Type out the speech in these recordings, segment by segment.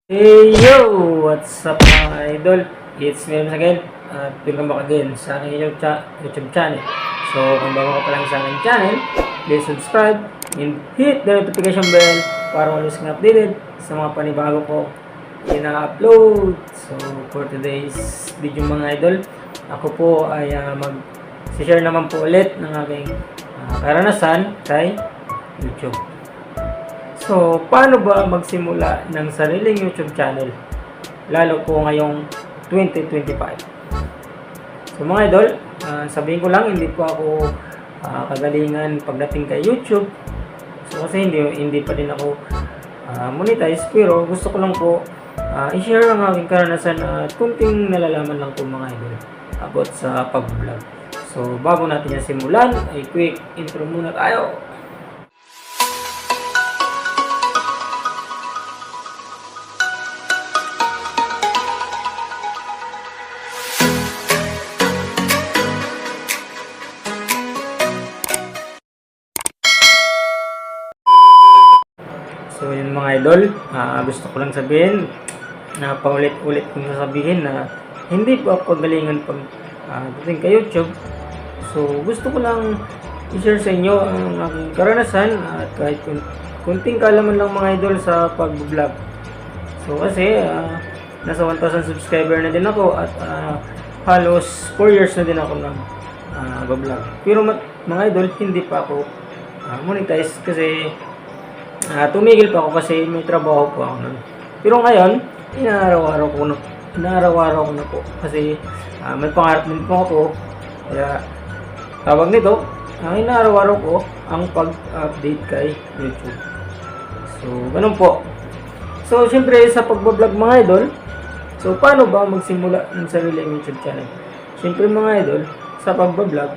Hey yo! What's up mga idol? It's me once again at welcome back again sa aking YouTube channel. So kung bago ka pa lang sa aking channel, please subscribe and hit the notification bell para always kang updated sa mga panibago ko ina-upload. So for today's video mga idol, ako po ay mag-share naman po ulit ng aking karanasan kay YouTube. So, paano ba magsimula ng sariling YouTube channel? Lalo po ngayong 2025. So, mga idol, sabihin ko lang, hindi po ako kagalingan pagdating kay YouTube. So, kasi hindi pa din ako monetize. Pero gusto ko lang po i-share ang aking karanasan at kunting nalalaman lang po mga idol about sa pag-vlog. So, bago natin yan simulan, ay quick intro muna tayo. So yun mga idol, gusto ko lang sabihin na paulit-ulit kong sasabihin na hindi po ako galingan pag dating kay YouTube. So gusto ko lang i-share sa inyo ang aking karanasan at kahit kunting kalaman lang mga idol sa pag-vlog. So kasi nasa 1,000 subscriber na din ako at halos 4 years na din ako nag-vlog. Pero mga idol, hindi pa ako monetize kasi tumigil pa ako kasi may trabaho po ako nun. Pero ngayon, inaaraw-araw ko na po kasi may pangarap din po ako. Kaya tawag nito, inaaraw-araw ko ang pag-update kay YouTube. So, ganun po. So, syempre sa pagbablog mga idol, so paano ba magsimula ng sariling YouTube channel? Syempre mga idol, sa pagbablog,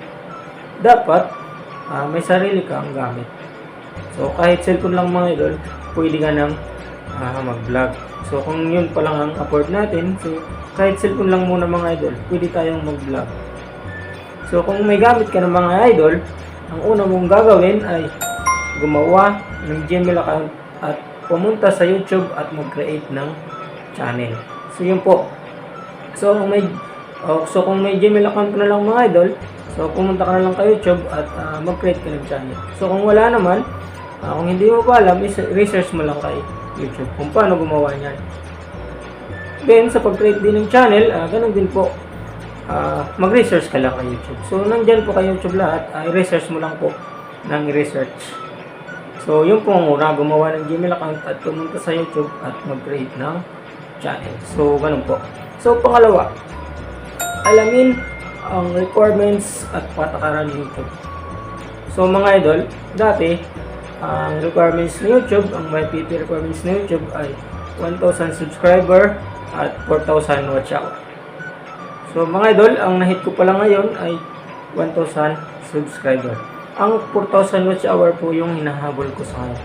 dapat may sarili kang gamit. So, kahit cellphone lang mga idol, pwede ka nang mag-vlog. So, kung yun pa lang ang afford natin, so, kahit cellphone lang muna mga idol, pwede tayong mag-vlog. So, kung may gamit ka ng mga idol, ang una mong gagawin ay gumawa ng Gmail account at pumunta sa YouTube at mag-create ng channel. So, yun po. So, kung may Gmail account ka na lang mga idol, so, pumunta ka na lang kay YouTube at mag-create ka ng channel. So, kung wala naman, kung hindi mo pa alam, research mo lang kay YouTube kung paano gumawa niyan. Then, sa pag-create din ng channel, ganun din po, mag-research ka lang kay YouTube. So, nandyan po kay YouTube lahat, i-research mo lang po ng research. So, yun po ang una, gumawa ng Gmail account at pumunta sa YouTube at mag-create ng channel. So, ganun po. So, pangalawa, alamin ang requirements at patakaran ng YouTube. So, mga idol, dati, ang requirements ng YouTube, ang YPP requirements ng YouTube ay 1,000 subscriber at 4,000 watch hour. So mga idol, ang nahit ko pala ngayon ay 1,000 subscriber. Ang 4,000 watch hour po yung hinahabol ko sa ngayon.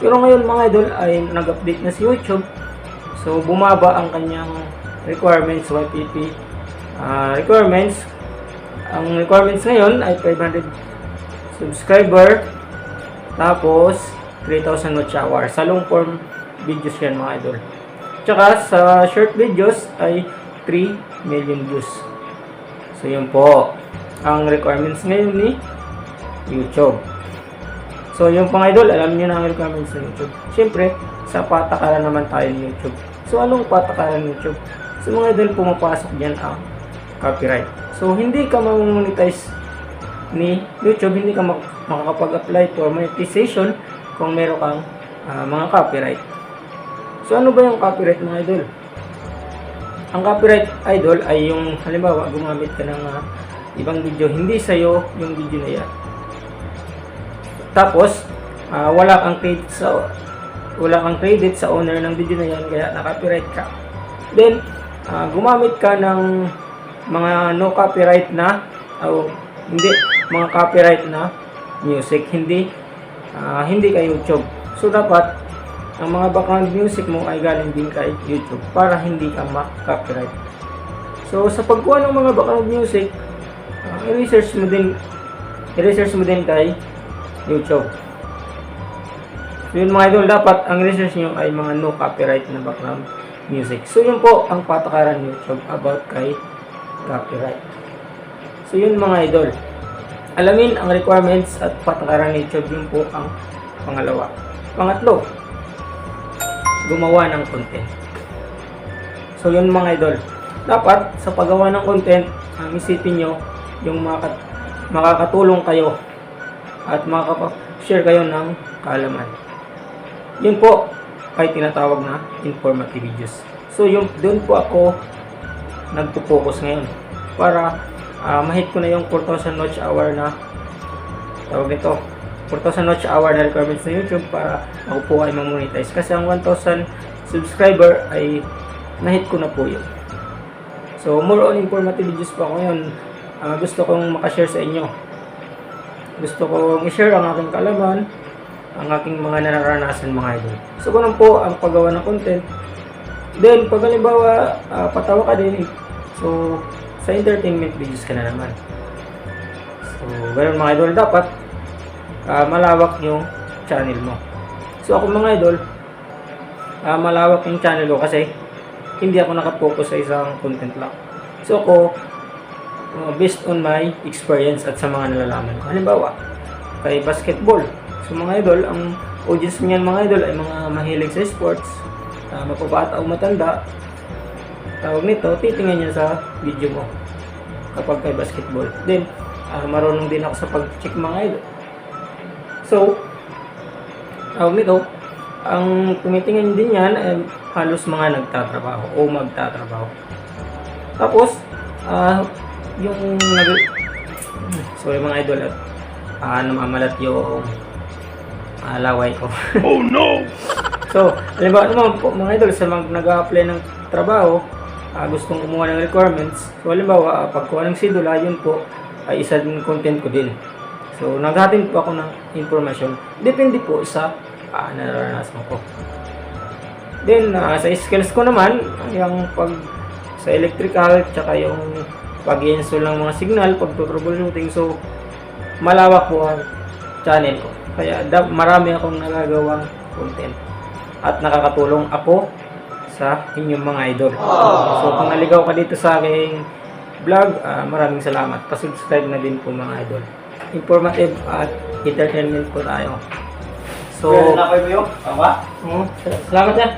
Pero ngayon mga idol ay nag-update na si YouTube. So bumaba ang kanyang requirements, YPP requirements. Ang requirements ngayon ay 500 subscriber tapos 3,000 watch hour. Sa long form videos yan mga idol. Tsaka sa short videos ay 3 million views. So yun po ang requirements ngayon ni YouTube. So yun po mga idol, alam niyo na ang requirements ng YouTube. Siyempre, sa patakaran naman tayo ni YouTube. So anong patakaran ng YouTube? So mga idol, pumapasok dyan ang copyright. So hindi ka ma-monetize ni YouTube, hindi ka makakapag-apply for monetization kung meron kang mga copyright. So ano ba yung copyright mga idol? Ang copyright idol ay yung halimbawa gumamit ka ng ibang video, hindi sa'yo yung video na yan. Tapos wala kang credit sa owner ng video na yan, kaya na-copyright ka. Then gumamit ka ng mga no copyright na mga copyright na music, hindi kay YouTube. So dapat ang mga background music mo ay galing din kay YouTube para hindi ka ma-copyright. So sa pagkuha ng mga background music, i-research mo din kay YouTube. So yun mga idol, dapat ang research nyo ay mga no copyright na background music. So yun po ang patakaran ni YouTube about kay copyright. So yun mga idol. Alamin ang requirements at patakaran ni YouTube, yun po ang pangalawa. Pangatlo, gumawa ng content. So yun mga idol. Dapat sa paggawa ng content, ang isipin nyo yung makakatulong kayo at makakapag-share kayo ng kaalaman. Yun po ay tinatawag na informative videos. So yung doon po ako nagpo-focus ngayon para mahit ko na yung 4,000 watch hour na tawag nito, 4,000 watch hour na requirements ng YouTube para ako po ay ma-monetize. Kasi ang 1,000 subscriber ay nahit ko na po yun. So more on informative videos po ako ngayon. Gusto kong makashare sa inyo. Gusto kong i-share ang aking kaalaman, ang aking mga nararanasan mga idol. So ganun po ang paggawa ng content. Then pag halimbawa patawa ka din, so sa entertainment videos ka na naman. So ganun mga idol, dapat malawak yung channel mo. So ako mga idol, malawak yung channel ko kasi hindi ako nakapokus sa isang content lang. So ako, based on my experience at sa mga nalalaman ko. Halimbawa, kay basketball. So mga idol, ang audience niyan mga idol ay mga mahilig sa sports, mapabata o matanda. Tawag nito, titingnan niya sa video mo kapag kay basketball. Then, marunong din ako sa pag-check mga idol. So, tawag nito, ang tumitingin din yan ay halos mga nagtatrabaho o magtatrabaho. Tapos, yung sorry mga idol at namamalat yung laway ko. Oh no! So, halimbawa naman po mga idol, sa nag-a-apply ng trabaho, gustong kumuha ng requirements. So, halimbawa, pagkuha ng sidula, yun po ay isa din content ko din. So, naghahatid po ako ng informasyon. Depende po sa nararanasan ko. Then, sa skills ko naman, yung pag sa electrical, tsaka yung pag-install ng mga signal, pag-troubleshooting. So, malawak po ang channel ko. Kaya, marami akong nagagawang content. At nakakatulong ako sa inyong mga idol. So, kung naligaw ka dito sa aking vlog, maraming salamat. Pa-subscribe na din po mga idol. Informative at entertainment po tayo. So, salamat yan.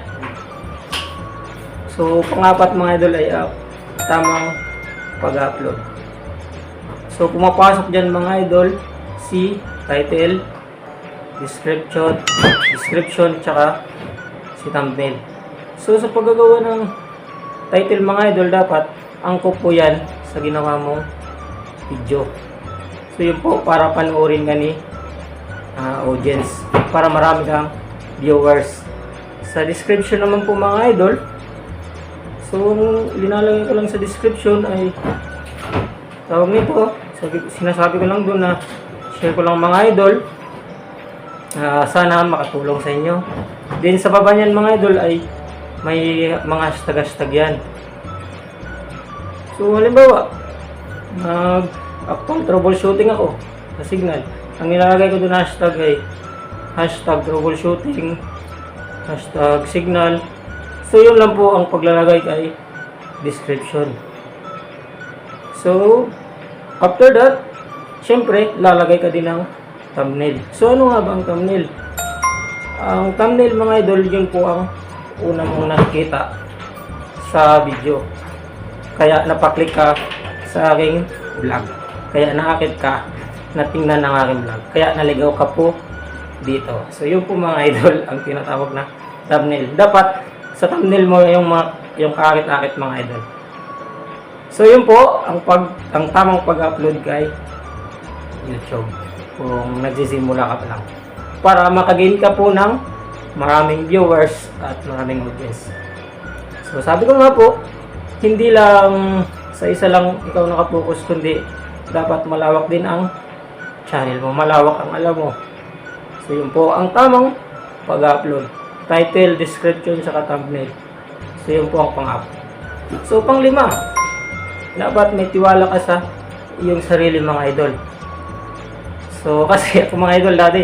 So, pangapat mga idol ay tamang pag-upload. So, pumapasok dyan mga idol si title, description, tsaka si thumbnail. So, sa paggagawa ng title mga idol, dapat angkop po yan sa ginawa mong video. So, yun po para panoorin ka ni audience, para marami kang viewers. Sa description naman po mga idol, so linalagay ko lang sa description ay tawag nito, sinasabi ko lang doon na share ko lang mga idol, sana makatulong sa inyo. Then sa baba niyan mga idol ay may mga hashtag yan. So halimbawa pang troubleshooting ako sa signal, ang nilalagay ko doon hashtag ay hashtag troubleshooting, hashtag signal. So yun lang po ang paglalagay kay description. So after that, syempre lalagay ka din ng thumbnail. So ano nga ba ang thumbnail? Ang thumbnail mga idol, yun po ang una mong nakikita sa video. Kaya napaklik ka sa aking vlog. Kaya nakakit ka na tingnan ng aking vlog. Kaya naligaw ka po dito. So yun po mga idol ang tinatawag na thumbnail. Dapat sa thumbnail mo yung kakit-akit mga idol. So yun po ang tamang pag-upload kay YouTube kung nagsisimula ka pa lang, para makagain ka po ng maraming viewers at maraming audience. So sabi ko nga po, hindi lang sa isa lang ikaw nakapokus, kundi dapat malawak din ang channel mo, malawak ang alam mo. So yun po ang tamang pag-upload, title, description, saka thumbnail. So yun po ang pang-upload. So pang-lima, dapat may tiwala ka sa iyong sarili mga idol. So kasi ako mga idol dati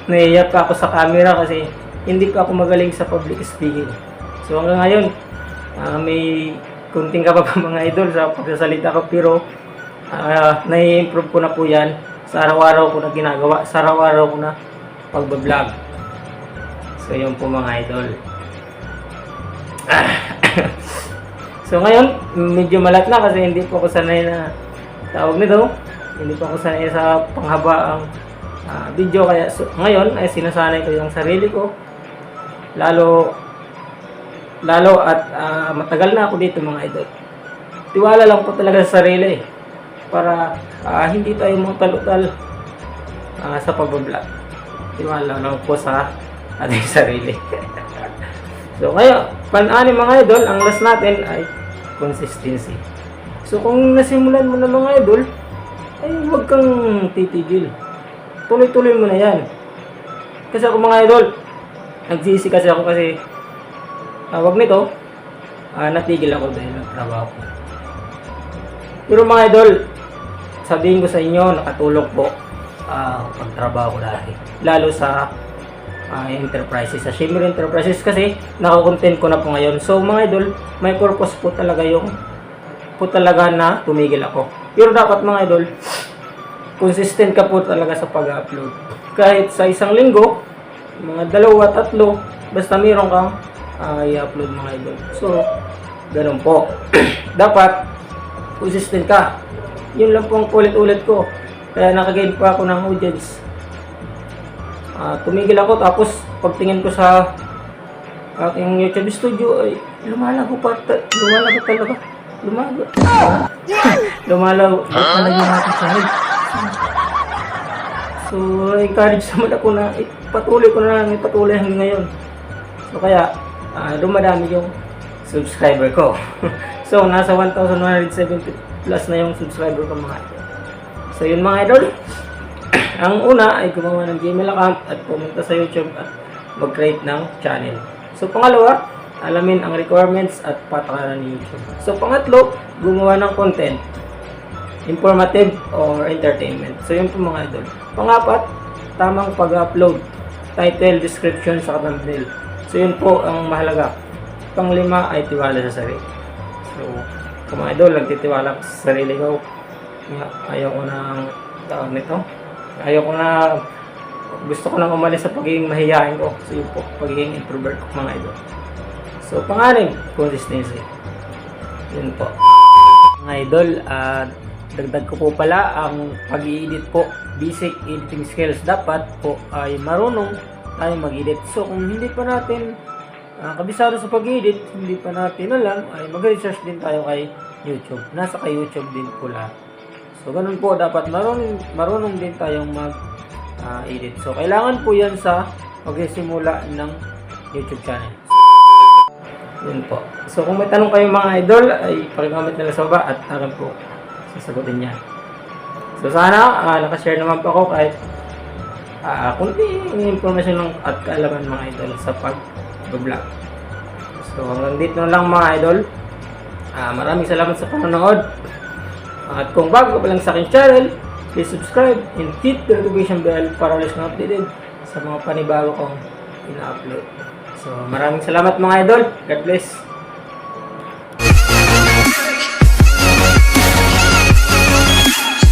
nahihiya pa ako sa camera kasi hindi pa ako magaling sa public speaking. So hanggang ngayon, may kunting ka pa mga idol sa pagsasalita ko, pero nai-improve ko na po yan sa araw-araw ko na ginagawa, sa araw-araw ko na pagbablog. So yun po mga idol. So ngayon, medyo malat na kasi hindi po ako sanay na tawag nito. Hindi po ako sanay sa panghabaang video, kaya ngayon ay sinasanay ko yung sarili ko. Lalo at matagal na ako dito mga idol. Tiwala lang po talaga sa sarili para hindi tayo magtalutal sa pagbablog. Tiwala lang po sa ating sarili. So ngayon, pan-ani mga idol, ang last natin ay consistency. So kung nasimulan mo na mga idol, ay huwag kang titigil. Tuloy-tuloy mo na yan. Kasi ako mga idol, nagsisi kasi ako kasi wag nito, natigil ako dahil nagtrabaho ko. Pero mga idol, sabihin ko sa inyo, nakatulog po pagtrabaho ko dati. Lalo sa enterprises, sa Shimmer Enterprises kasi nakakontent ko na po ngayon. So mga idol, may purpose po talaga na tumigil ako. Pero dapat mga idol, consistent ka po talaga sa pag-upload. Kahit sa isang linggo, mga 2-3, basta mayroon kang i-upload mga idol. So, ganun po. Dapat, consistent ka. Yun lang po ang ulit-ulit ko. Kaya nakagain pa ako ng audience. Tumigil ako, tapos pagtingin ko sa aking YouTube studio, ay lumalago talaga. Lumalago talaga yung aking channel. So, encourage naman ako na ipatuloy hanggang ngayon. So, kaya, dumadami yung subscriber ko. So, nasa 1,170 plus na yung subscriber ko mga idol. So, yun mga idol. Ang una ay gumawa ng Gmail account at pumunta sa YouTube at mag-create ng channel. So, pangalawa, alamin ang requirements at patakaran ni YouTube. So, pangatlo, gumawa ng content, informative or entertainment. So, yun po mga idol. Pangapat, tamang pag-upload, title, description, sa thumbnail. So, yun po ang mahalaga. Panglima ay tiwala sa sarili. So, kung mga idol, nagtitiwala sa sarili ko, ayaw ko na tawag nito. Gusto ko nang umalis sa pagiging mahihain ko. So, yun po, pagiging introvert ko mga idol. So, pangalim, consistency. Yun po. Mga idol, dagdag ko po pala ang pag-i-edit po, basic editing skills. Dapat po ay marunong tayo mag-edit. So kung hindi pa natin kabisado sa pag-edit, hindi pa natin alam, ay mag-research din tayo kay YouTube. Nasa kay YouTube din po lahat. So ganun po, dapat marunong din tayong mag-edit. So kailangan po yan sa pagsisimula ng YouTube channel. Yun po. So kung may tanong kayong mga idol, ay pag-comment nila sa baba at alam po sasagutin niya. So sana nakashare naman po ako kahit kunting information lang at kaalaman mga idol sa pag-vlog. So hanggang dito na lang mga idol. Maraming salamat sa panonood. At kung bago ka pa lang sa aking channel, please subscribe and hit the notification bell para always na updated sa mga panibago kong ina-upload. So maraming salamat mga idol. God bless.